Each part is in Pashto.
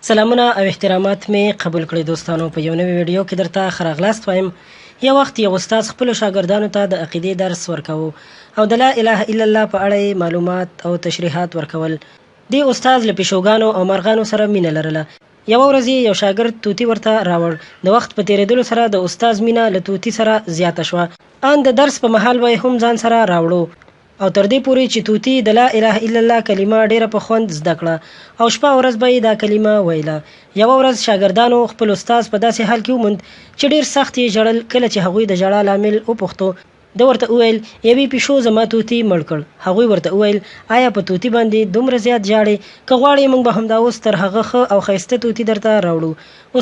سلامونه او احترامات می قبول کړئ دوستانو. په یو نوې ویډیو کې درته ښه راغلاست وایم. یو وخت یو استاد خپلو شاګردانو ته د عقیدې درس ورکوه او د لا اله الا الله په اړه معلومات او تشریحات ورکول. دې استاد له پیشوګانو او مرغانو سره مینه لرله. یوه ورځ یو شاګرد توتي ورته راوړ. د وخت په تېرېدلو سره د استاد مینه له توتي سره زیاته شوه. ان د درس په مهال به یې هم ځان سره راوړو او تر دې پورې چې توتي د لا اله الا الله کلمه ډیره په خوند زده کړه او شپه ورځ به یې دا کلمه ویله. یوه ورځ شاګردانو خپل استاد په داسې حال کې وموند چې ډیر سخت یې ژړل. کله چې هغوی د ژړا لامل وپوښتو، ده ورته وویل یوې پیشو زما توتي مړ کړ. هغوی ورته وویل آیا په توتي باندې دومره زیات ژاړې؟ که غواړې موږ به همدا اوس تر هغه ښه او ښایسته توتي درته راوړو.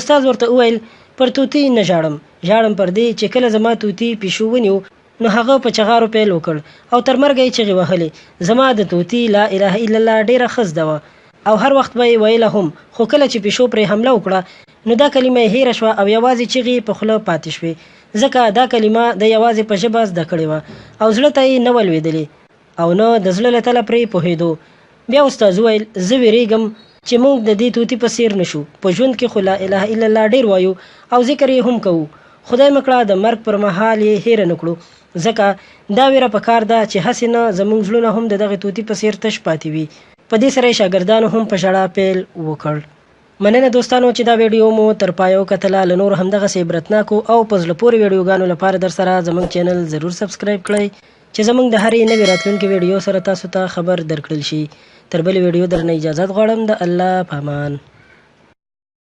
استاد ورته وویل پر توتي نه ژاړم، ژاړم پر دې چې کله زما توتي پیشو ونیو نو هغه په چغارو پیل وکړ او تر مرګه یې چغې وهلې. زما د توتي لا اله الا الله ډیره ښه زده وه او هر وخت به یې ویله هم، خو کله چې پیشو پرې حمله وکړه نو دا کلمه یې هیره شوه او یوازې چغې په خوله پاتې شوې، ځکه دا کلمه د یوازې په ژبه زده کړې وه او زړه ته یې نه ولوېدلې او نه د زړه له تله پرې پوهېدو. بیا استاد وویل زه ویرېږم چې موږ د دې توتي په څېر نشو. په ژوند کې خو لا اله الا الله ډېر وایو او ذکر یې هم کوو. خدای مکړه د مرګ پر مهال یې هیره نه کړو، ځکه دا ویره پکار ده چې هسې نه زموږ زړونه هم د دغې توتي په څېر تش پاتې وي. په دې سره یې شاګردانو هم په ژړا پیل وکړ. مننه دوستانو چې دا ویډیو مو تر پایه وکتله. له نور همدغسې عبرتناکو او په زړه پورې ویډیوګانو لپاره در سره زموږ چینل ضرور سبسکرایب کړئ چې زموږ د هرې نوې راتلونکې ویډیو سره تاسو ته خبر درکړل شي. تر بلې ویډیو درنه اجازت غواړم. د الله په امان.